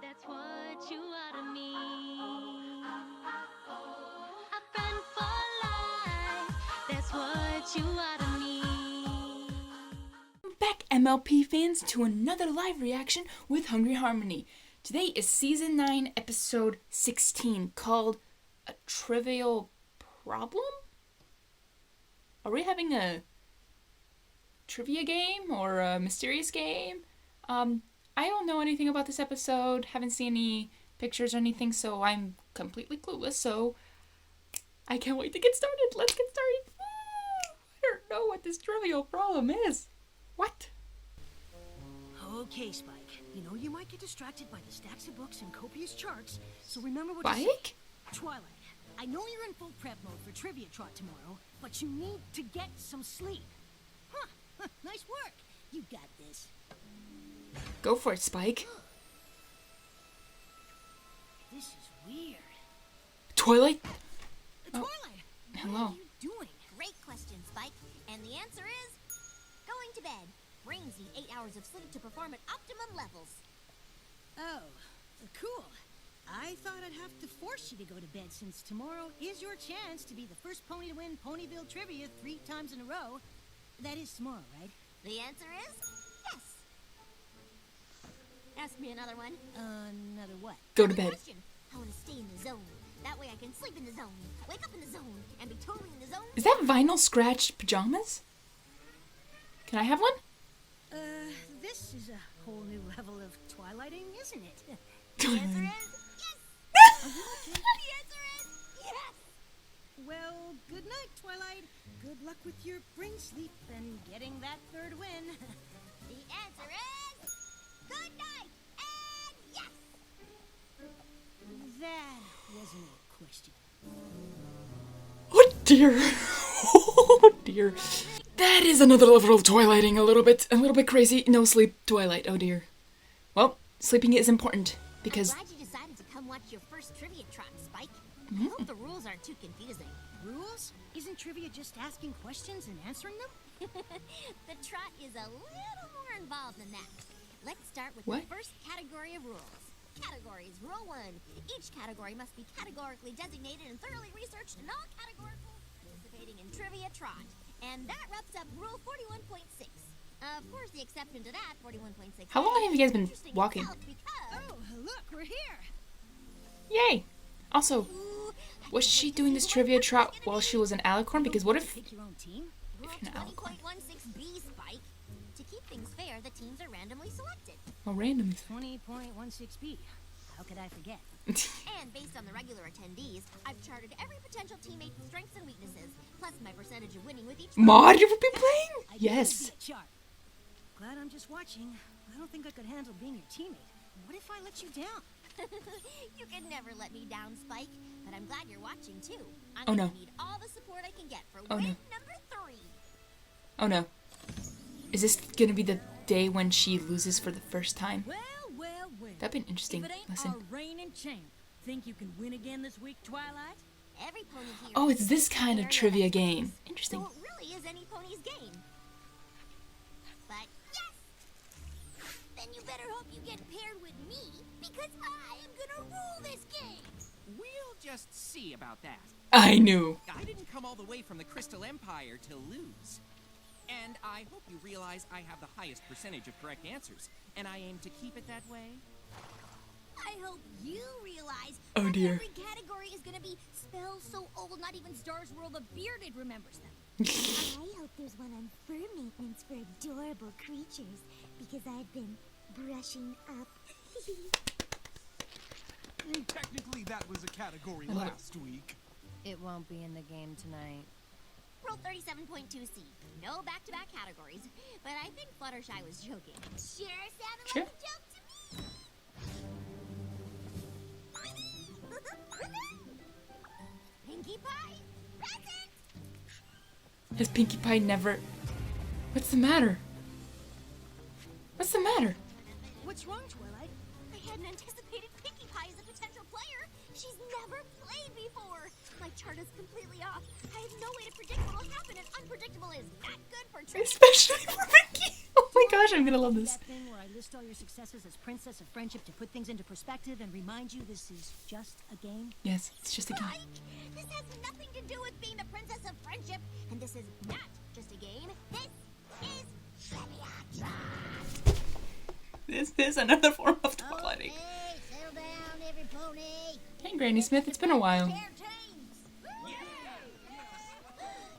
That's what you are to me. A friend for life. That's what you are to me. Back, MLP fans, to another live reaction with Hungry Harmony. Today is Season 9, Episode 16, called A Trivial Problem? Are we having a trivia game or a mysterious game? I don't know anything about this episode, haven't seen any pictures or anything, so I'm completely clueless, so I can't wait to get started. Let's get started. I don't know what this trivial problem is. What? Okay, Spike. You know you might get distracted by the stacks of books and copious charts, so remember what Spike? Twilight, I know you're in full prep mode for Trivia Trot tomorrow, but you need to get some sleep. Huh, nice work. You got this. Go for it, Spike. This is weird. Twilight? Twilight! Hello. What are you doing? Great question, Spike. And the answer is going to bed. Brings you 8 hours of sleep to perform at optimum levels. Oh, cool. I thought I'd have to force you to go to bed since tomorrow is your chance to be the first pony to win Ponyville Trivia 3 times in a row. That is tomorrow, right? The answer is yes. Ask me another one. Another what? Go to Good bed. question. I want to stay in the zone. That way I can sleep in the zone, wake up in the zone, and be totally in the zone. Is that vinyl scratched pajamas? Can I have one? This is a whole new level of twilighting, isn't it? The answer is yes. The answer is yes. Well, good night, Twilight. Good luck with your brain sleep and getting that third win. The answer is good night and yes. That wasn't a question. Oh dear. Oh dear. That is another level of twilighting, a little bit crazy. No sleep, Twilight. Oh dear. Well, sleeping is important because I'm glad you decided to come watch your first trivia trot, Spike. I hope the rules aren't too confusing. Rules? Isn't trivia just asking questions and answering them? The trot is a little more involved than that. Let's start with What? the first category of rules. Categories. Rule 1. Each category must be categorically designated and thoroughly researched in all categoricals participating in Trivia Trot. And that wraps up Rule 41.6. Of course, the exception to that, 41.6. How long have you guys been interesting walking? itself because- Oh, look, we're here. Yay! Also, Ooh, was she doing this trivia trot while she was an alicorn? Because what if Pick your own team? Rule you're an alicorn? 20.16b, Spike. To keep things fair, the teams are randomly selected. oh randomly? 20.16b. How could I forget? And based on the regular attendees, I've charted every potential teammate's strengths and weaknesses, plus my percentage of winning with each Mod, you've been playing? I Yes. did see a chart. Glad I'm just watching. I don't think I could handle being your teammate. What if I let you down? You can never let me down, Spike. But I'm glad you're watching, too. I'm Oh, gonna no. need all the support I can get for Oh, win no. number 3. Oh no. Is this gonna be the day when she loses for the first time? Well. That'd be an interesting If it ain't lesson. our reigning champ, think you can win again this week, Twilight? Every pony here. Oh, it's this kind of area trivia experts, game. Interesting. So it really is any pony's game. But yes! Then you better hope you get paired with me, because I am gonna rule this game! We'll just see about that. I knew. I didn't come all the way from the Crystal Empire to lose. And I hope you realize I have the highest percentage of correct answers, and I aim to keep it that way. I hope you realize Oh, that dear. every category is gonna be spells so old not even Star's World the Bearded remembers them. I hope there's one on fur maintenance for adorable creatures, because I've been brushing up. Technically, that was a category I love it. last week. It won't be in the game tonight. Rule 37.2c. No back-to-back categories. But I think Fluttershy was joking. Sure sounded Sure. like a joke to me. Pinkie Pie, present! Has Pinkie Pie never... What's the matter? What's the matter? What's wrong, Twilight? I hadn't anticipated Pinkie Pie as a potential player. She's never played before. My chart is completely off. I have no way to predict what will happen, and unpredictable is not good for trivia. Especially for Pinkie. Oh my gosh, I'm gonna love this. That thing where I listen list all your successes as Princess of Friendship to put things into perspective and remind you this is just a game? Yes, it's just a game. Mike, this has nothing to do with being the Princess of Friendship, and this is not just a game. This is trivia trot. This is another form of Twilight. Okay, settle down, every pony. Hey, Granny Smith, it's been a while. Pair teams.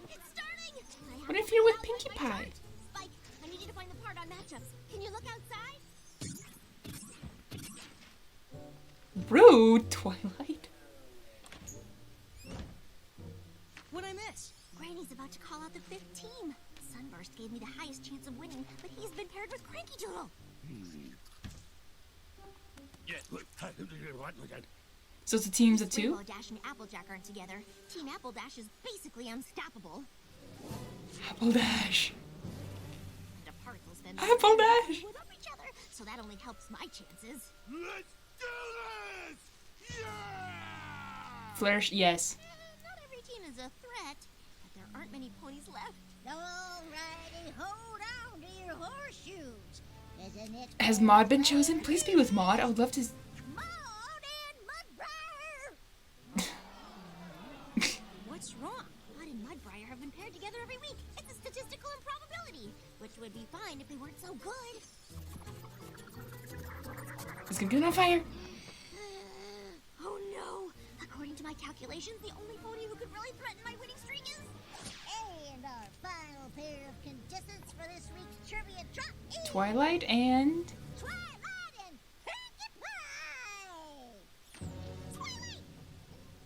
It's starting. What if you're with Pinkie Pie? Spike, I need you to find the part on matchups. Can you look outside? Rude, Twilight. What'd I miss? Granny's about to call out the 5th team. Sunburst gave me the highest chance of winning, but he's been paired with Cranky Doodle. So it's a teams of two? Rainbow Dash and Applejack aren't together. Team Apple Dash is basically unstoppable. Apple Dash. And a particle spin Apple Dash. with up each other, so that only helps my chances. Let's do this! Yeah! Flourish, yes. Not every team is a threat, but there aren't many ponies left. Alrighty, hold on to your horseshoes. Has Maud been chosen? Please be with Maud. I would love to. Maud and Mudbriar! What's wrong? Maud and Mudbriar have been paired together every week. It's a statistical improbability, which would be fine if they weren't so good. It's gonna get on fire. Oh no! According to my calculations, the only pony who could really threaten my winning streak is... And our final pair of contestants for this week's trivia trot is... Twilight and. Twilight and Pinkie Pie! Twilight!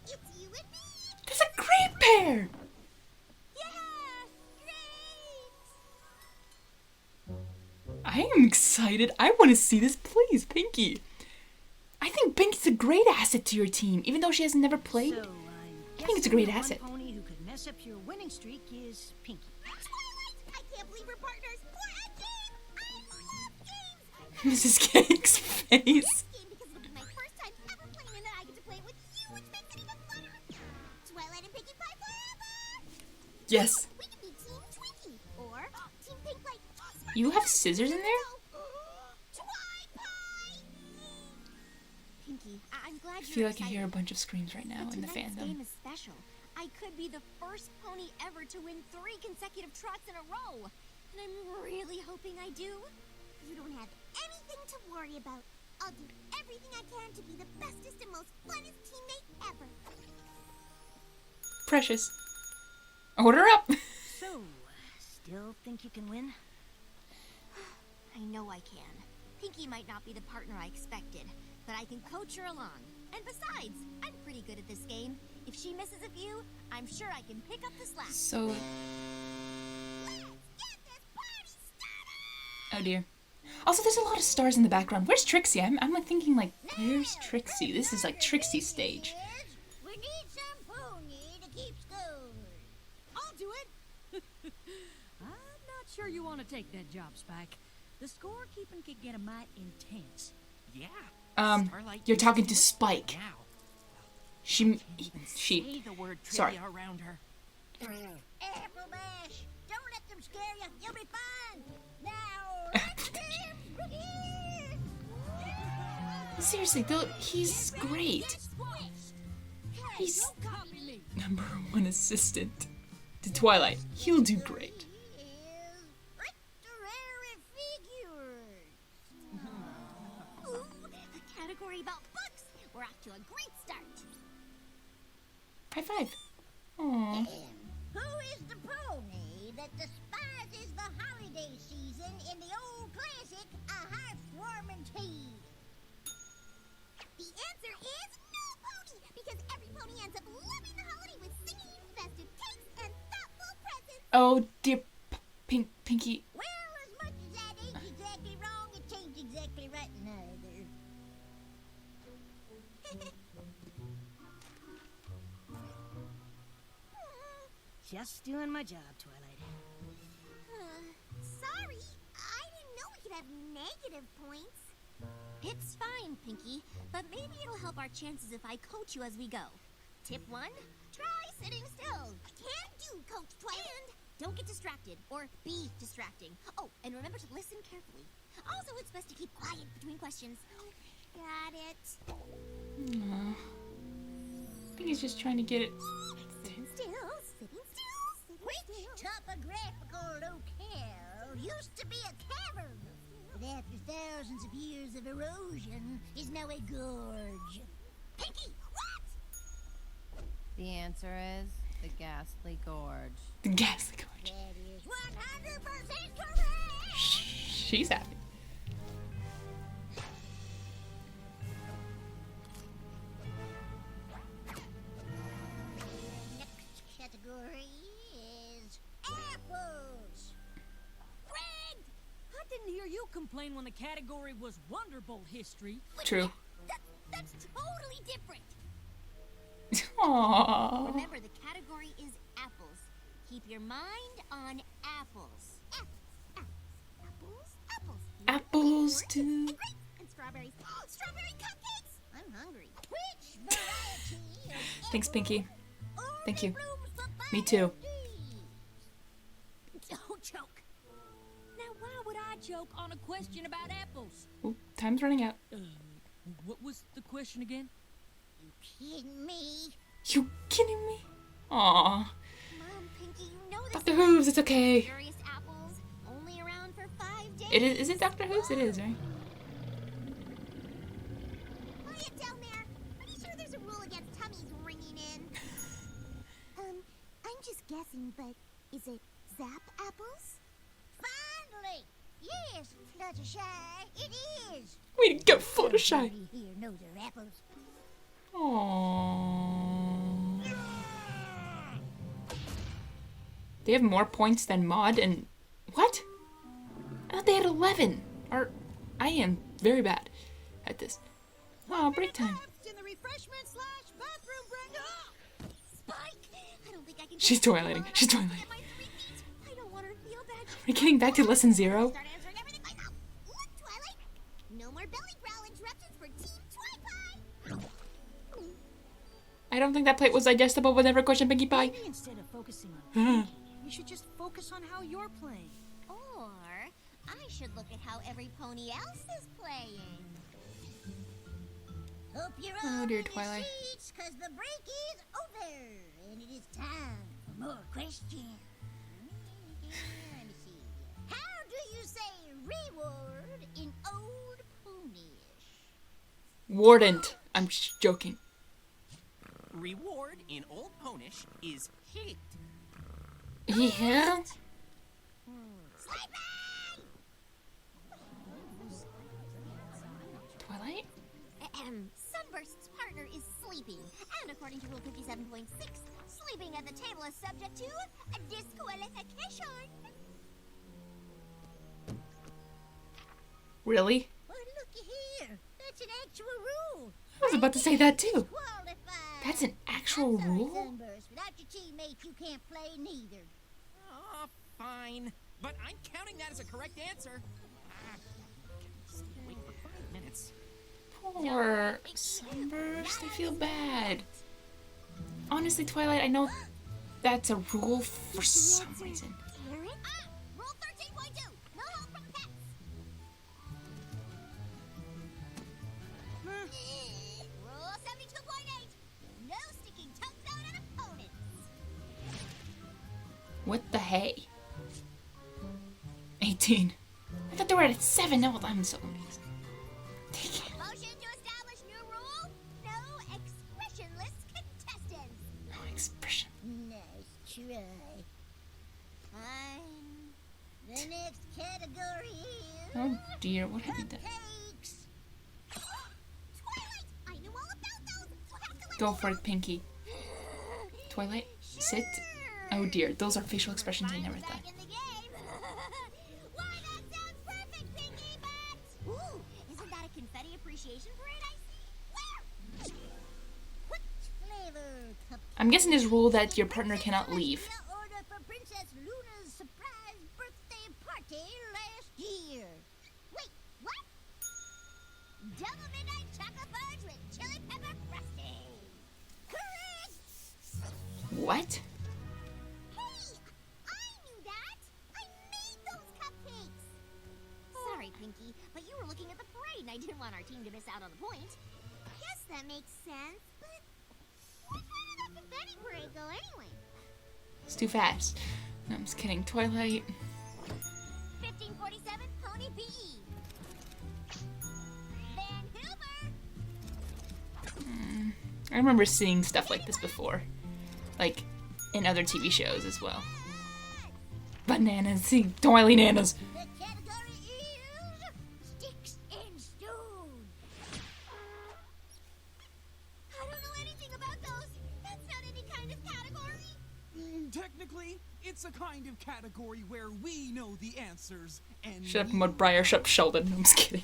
It's you and me! That's a great pair! Yeah! Great! I am excited. I want to see this. Please, Pinkie. I think Pinkie's a great asset to your team, even though she has never played. So, I think it's a great the asset. One pony who could mess up your winning streak is Pinkie. Twilight! I can't believe we're partners for a game! I love games! Mrs. Cake's face. This game because it'll be my first time ever playing and I get to play it with you, which makes it even funner! Twilight and Pinkie Pie forever! Yes. We can be Team Twinkie or Team Pink like... You have scissors in there? Pinkie, I'm glad I you're feel like I hear a excited. bunch of screams right now But in the tonight's fandom. game is special. I could be the first pony ever to win 3 consecutive trots in a row. And I'm really hoping I do. You don't have anything to worry about. I'll do everything I can to be the bestest and most funnest teammate ever. Precious. Order up. So, still think you can win? I know I can. Pinkie might not be the partner I expected, but I can coach her along. And besides, I'm pretty good at this game. If she misses a few, I'm sure I can pick up the slack. So, Let's get this party started! oh dear. Also, there's a lot of stars in the background. Where's Trixie? I'm like thinking like, where's Trixie? This is like Trixie's stage. We need some pony to keep score. I'll do it! I'm not sure you want to take that job, Spike. The scorekeeping could get a mite intense. Yeah. Starlight You're used talking do to it. Spike. Now, She. say the word Sorry. trivia around her. Apple Mash, don't let them scare you. You'll be fine. Now, let's begin. Seriously, though, he's great. He's number 1 assistant to Twilight. He'll do great. Ooh, a category about books. We're off to a great start. High five. Aww. Who is the pony that despises the holiday season in the old classic, A Heartwarming Tea? The answer is no pony, because every pony ends up loving the holiday with singing, festive cakes, and thoughtful presents. Oh dear, Pinkie. Well, as much as that ain't exactly wrong, it ain't exactly right neither. Just doing my job, Twilight. Sorry, I didn't know we could have negative points. It's fine, Pinkie, but maybe it'll help our chances if I coach you as we go. Tip 1, try sitting still. Can do, Coach Twilight. And Don't get distracted or be distracting. Oh, and remember to listen carefully. Also, it's best to keep quiet between questions. Got it. Aw. I think he's just trying to get it. Sitting still, sitting still, sitting Which topographical locale used to be a cavern, but after thousands of years of erosion is now a gorge? Pinkie, what? The answer is the Ghastly Gorge. The ghastly gorge. That is 100% correct! She's happy. Next category is apples. Rigged! I didn't hear you complain when the category was Wonder Bowl history. True. That's totally different. Aww. Remember, the category is apples. Keep your mind on apples. Apples. Apples too. And grapes and strawberries. Strawberry cupcakes! I'm hungry. Which variety of Thanks, Pinkie. apple Thank only you. blooms for Me too. 5 days? Don't choke. Now, why would I choke on a question about apples? Ooh, time's running out. What was the question again? Kidding me? You kidding me? Aw. Mom, Pinkie, you know this. Dr. Who's, it's okay. Curious apples, only around for 5 days. It is it Dr. Who's? It is, right? Quiet down there. Pretty sure there's a rule against tummies ringing in. I'm just guessing, but is it Zap apples? Finally! Yes, Fluttershy, it is! Way to go, Fluttershy. Everybody here knows their apples. Aww. They have more points than Maud and... What? I thought they had 11. I am very bad at this. Oh, break time. In the refreshment / bathroom break. Spike! I don't think I can. She's twilighting. She's twilighting. Get my 3 feet. I don't want her to feel bad. We're getting back to lesson 0. Start answering everything myself. Look, Twilight. No more belly growl interruptions for Team Twilight. I don't think that plate was digestible with every question, Pinkie Pie. Maybe instead of focusing on you should just focus on how you're playing. Or I should look at how every pony else is playing. Hope you're Oh, all dear in your Twilight. seats, 'cause the break is over, and it is time for more questions. Let me see. How do you say reward in Old Ponyish? Wardent. I'm just joking. Reward in Old Ponish is hit. Yeah? Twilight? Sunburst's partner is sleeping, and according to Rule 57.6, sleeping at the table is subject to a disqualification. Really? Well, looky here. That's an actual rule. I was about to say that too. Qualified. That's an actual I'm sorry, rule? Sunburst. Without your teammates, you can't play neither. Ah, fine. But I'm counting that as a correct answer. Stay awake for 5 minutes. Poor Sunburst. I feel bad. Honestly, Twilight, I know that's a rule for some reason. Rule 13.2, no help from pets. Rule 72.8, no sticking tongues out at opponents. What the hey? 18. I thought they were at 7. No, I'm so amazed. Motion to establish new rule, no expressionless contestants. No expression. Nice try. Fine. The next category is Oh dear, what have you done? cupcakes. Twilight, I knew all about those. You have to let Go me for it, Pinkie. Twilight, sit. Oh dear, those are facial expressions I never Back thought. in the game. Why, that sounds perfect, Pinkie, but... Ooh, isn't that a confetti appreciation parade I see? Where? What flavor cupcake? I'm guessing this rule that your partner cannot leave. Order for Princess Luna's surprise birthday party last year. Wait, what? Double midnight chocolate fudge with chili pepper frosting. Correct! What? Hey, I knew Pinkie, but you were looking at the parade and I didn't want our team to miss out on the point. Guess that makes sense, but why did that confetti parade go anyway? It's too fast. No, I'm just kidding. Twilight. 1547, Pony PE. Van Hoover. I remember seeing stuff like this before. Like, in other TV shows as well. Bananas. See, Twilight nanas. The category is sticks and stones. I don't know anything about those. That's not any kind of category. Technically, it's a kind of category where we know the answers and Shut up, Mudbriar. Shut up, Sheldon. No, I'm just kidding.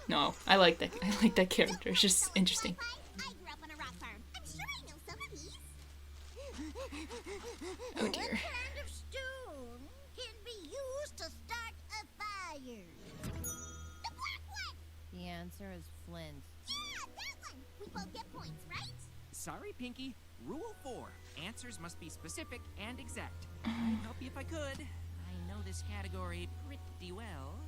No, I like that. I like that character. It's just interesting. I grew up on a rock farm. I'm sure I know some of these. Oh What dear. kind of stone can be used to start a fire? The black one. The answer is flint. Yeah, that one. We both get points, right? Sorry, Pinkie. Rule 4. Answers must be specific and exact. I'd help you if I could. I know this category pretty well.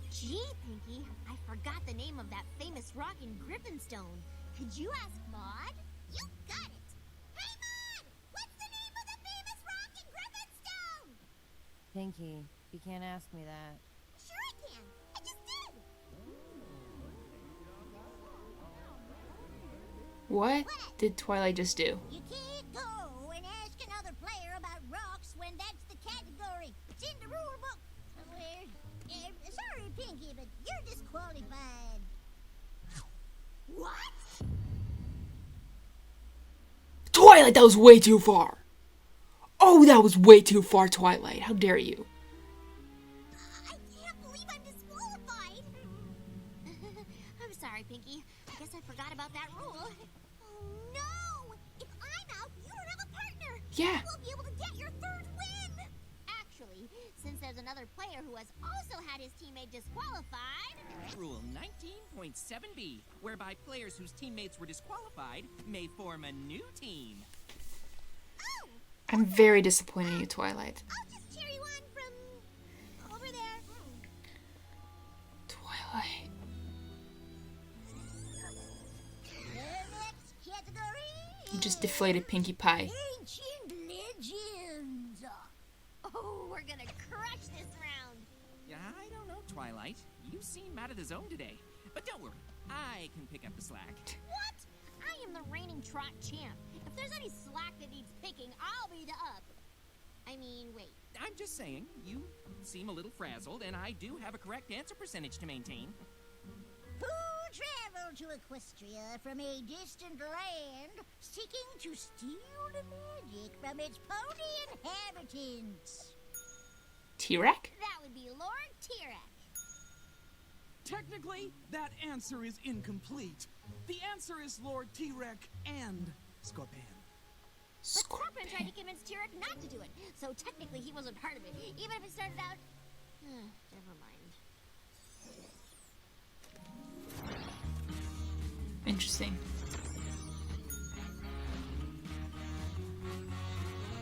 Gee, Pinkie, I forgot the name of that famous rock in Griffinstone. Could you ask Maud? You got it. Hey, Maud! What's the name of the famous rock in Griffinstone? Pinkie, you can't ask me that. Sure I can. I just did. What did Twilight just do? You can't go and ask another player about rocks when that's the category. It's in the rule book somewhere. Sorry, Pinkie, but you're disqualified. What? Twilight, that was way too far. Oh, that was way too far, Twilight. How dare you? I can't believe I'm disqualified. I'm sorry, Pinkie. I guess I forgot about that rule. Oh, no! If I'm out, you don't have a partner. Yeah. You won't be able to get your third win. Actually, since there's another player who has also had his teammate disqualified, Rule 19.7b, whereby players whose teammates were disqualified may form a new team. oh, I'm very disappointed in you, Twilight. I'll just cherry one from over there. Twilight. The next category You just deflated Pinkie Pie. Ancient Legends. Oh, we're gonna crush this round. Yeah, I don't know, Twilight. You seem out of the zone today. But don't worry, I can pick up the slack. What? I am the reigning trot champ. If there's any slack that needs picking, I'll be the up. I mean, wait. I'm just saying, you seem a little frazzled, and I do have a correct answer percentage to maintain. Who traveled to Equestria from a distant land, seeking to steal the magic from its pony inhabitants? T-Rex? That would be Lord T-Rex. Technically, that answer is incomplete. The answer is Lord T-Rex and Scorpion. But Scorpion tried to convince T-Rex not to do it, so technically he wasn't part of it, even if it started out... never mind. Interesting.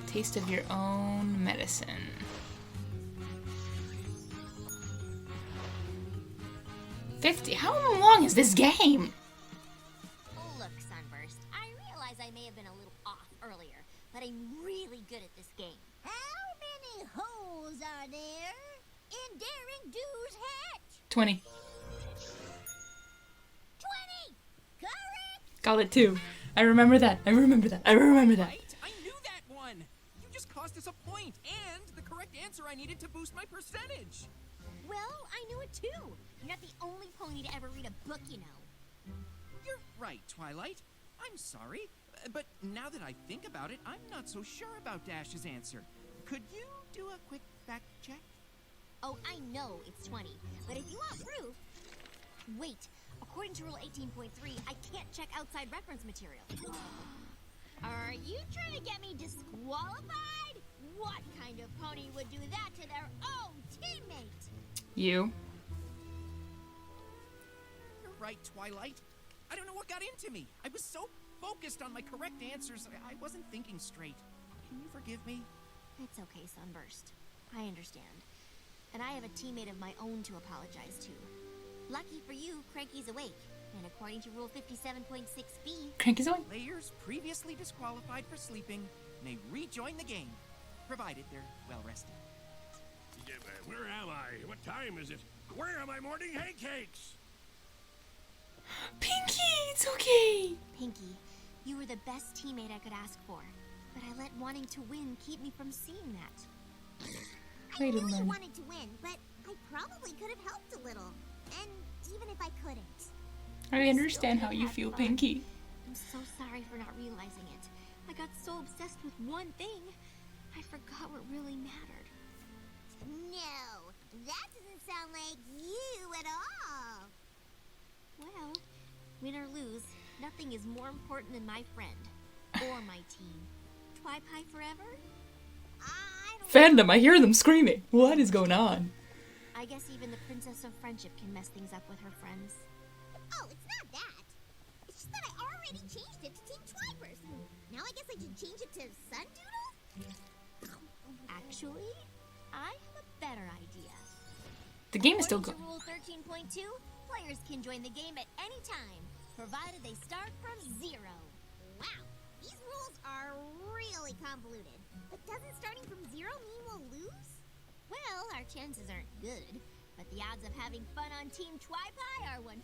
Taste of your own medicine. $50. How long is this game? Look, Sunburst, I realize I may have been a little off earlier, but I'm really good at this game. How many holes are there in Daring Do's hat? 20. 20! Correct! Got it too. I remember that. I remember that. I remember that. Right? I knew that one! You just cost us a point, and the correct answer I needed to boost my percentage! Well, I knew it too. You're not the only pony to ever read a book, you know. You're right, Twilight. I'm sorry, but now that I think about it, I'm not so sure about Dash's answer. Could you do a quick fact check? Oh, I know it's 20, but if you want proof... Wait, according to Rule 18.3, I can't check outside reference material. Are you trying to get me disqualified? What kind of pony would do that to their own teammate? You. You're right, Twilight. I don't know what got into me. I was so focused on my correct answers, I wasn't thinking straight. Can you forgive me? It's okay, Sunburst. I understand. and I have a teammate of my own to apologize to. Lucky for you, Cranky's awake, and according to Rule 57.6b, Cranky's on. Players previously disqualified for sleeping may rejoin the game, provided they're well rested. Yeah, but where am I? What time is it? Where are my morning pancakes? Pinkie, it's okay. Pinkie, you were the best teammate I could ask for, but I let wanting to win keep me from seeing that. I Way to really learn. wanted to win, but I probably could have helped a little. And even if I couldn't. I understand how you Had feel, fun. Pinkie. I'm so sorry for not realizing it. I got so obsessed with one thing, I forgot what really mattered. No, that doesn't sound like you at all. Well, win or lose, nothing is more important than my friend or my team. Twi-Pie forever? I don't Fandom, I hear them screaming. What is going on? I guess even the Princess of Friendship can mess things up with her friends. Oh, it's not that. It's just that I already changed it to Team Twipers. Now I guess I should change it to Sun Doodle? Actually, I have a better idea. The game is still According going. to Rule 13.2, players can join the game at any time, provided they start from 0. Wow, these rules are really convoluted. But doesn't starting from 0 mean we'll lose? Well, our chances aren't good, but the odds of having fun on Team Twi-Pie are 100%.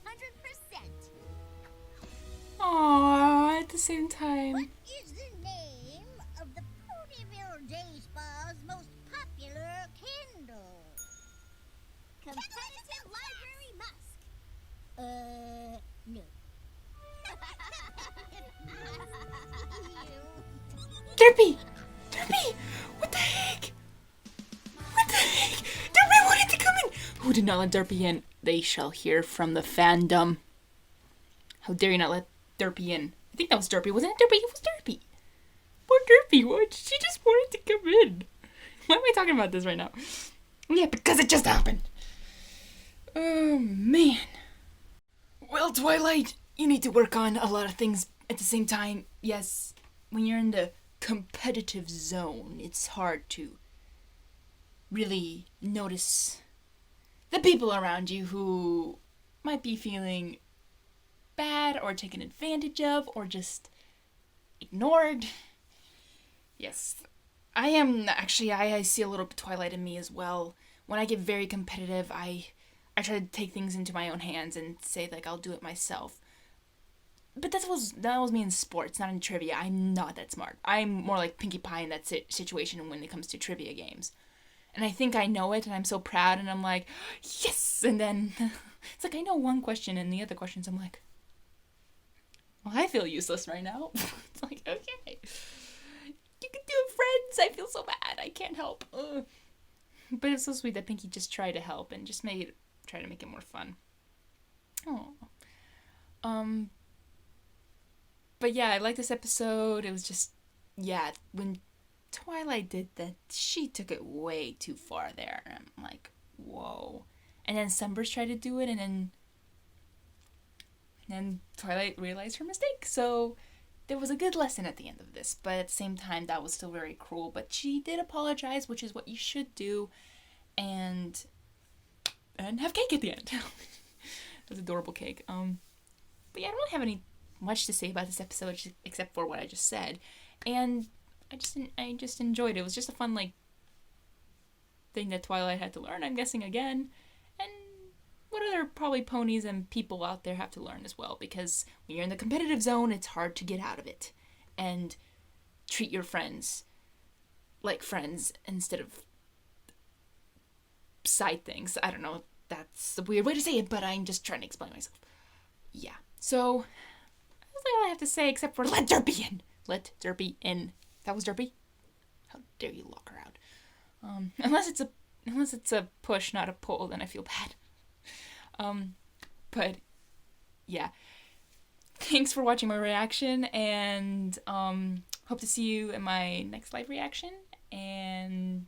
Aww, at the same time. What is the name of the Ponyville Day Spa's most popular candle? Competitive Library Musk. No. Derpy! Derpy! What the heck? What the heck? Derpy wanted to come in! Who did not let Derpy in? They shall hear from the fandom. How dare you not let Derpy in? I think that was Derpy, wasn't it? Derpy, it was Derpy. Poor Derpy, what? She just wanted to come in. Why am I talking about this right now? Yeah, because it just happened. Oh, man. Well, Twilight, you need to work on a lot of things at the same time. Yes, when you're in the competitive zone, it's hard to really notice the people around you who might be feeling bad or taken advantage of or just ignored. Yes, I am actually, I see a little bit Twilight in me as well. When I get very competitive, I try to take things into my own hands and say, like, I'll do it myself. But that was me in sports, not in trivia. I'm not that smart. I'm more like Pinkie Pie in that situation when it comes to trivia games. And I think I know it, and I'm so proud, and I'm like, yes! And then it's like I know one question, and the other questions I'm like, well, I feel useless right now. It's like, okay. You can do it, friends! I feel so bad. I can't help. Ugh. But it's so sweet that Pinkie just tried to help and just try to make it more fun. Oh. But yeah, I like this episode. It was just, yeah, when Twilight did that, she took it way too far there. And I'm like, whoa. And then Sunburst tried to do it, and then Twilight realized her mistake. So there was a good lesson at the end of this, but at the same time, that was still very cruel. But she did apologize, which is what you should do, and have cake at the end. It was adorable cake. But yeah, I don't really have much to say about this episode except for what I just said, and I just enjoyed it. It was just a fun thing that Twilight had to learn, I'm guessing, again, and what other probably ponies and people out there have to learn as well, because when you're in the competitive zone, it's hard to get out of it and treat your friends like friends instead of side things. I don't know, that's a weird way to say it, but I'm just trying to explain myself. Yeah, so that's all I have to say except for let Derpy in. Let Derpy in. That was Derpy? How dare you lock her out? Unless it's a push, not a pull, then I feel bad. But yeah. Thanks for watching my reaction, and hope to see you in my next live reaction. And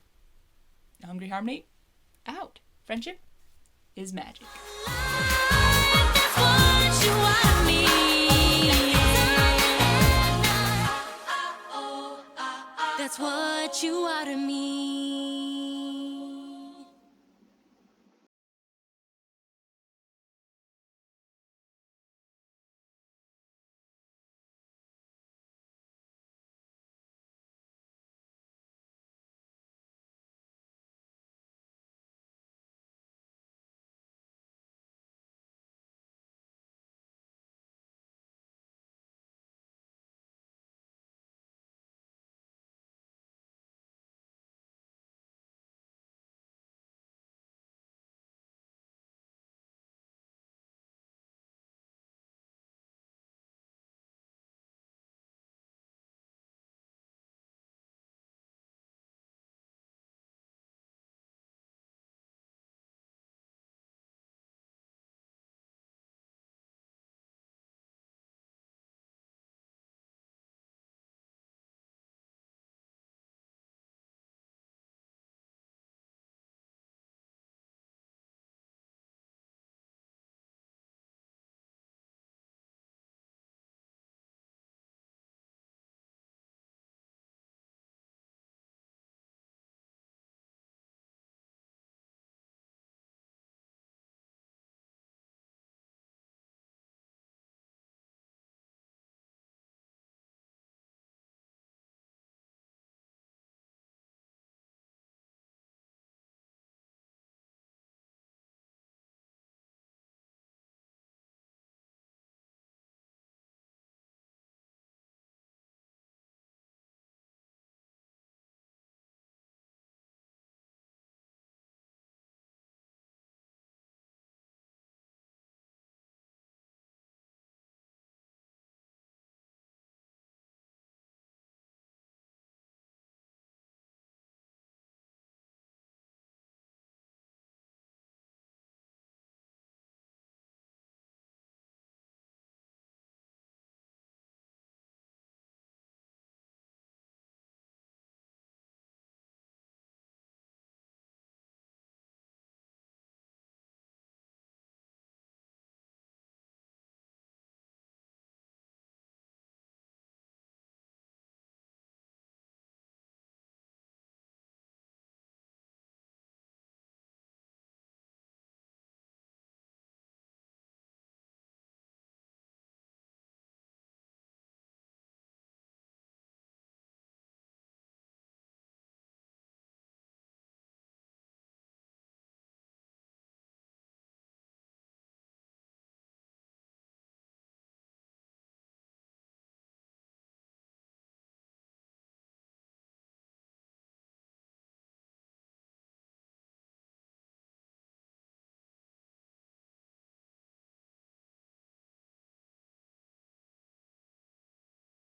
Hungry Harmony out. Friendship is magic. That's what you want me. That's what you are to me.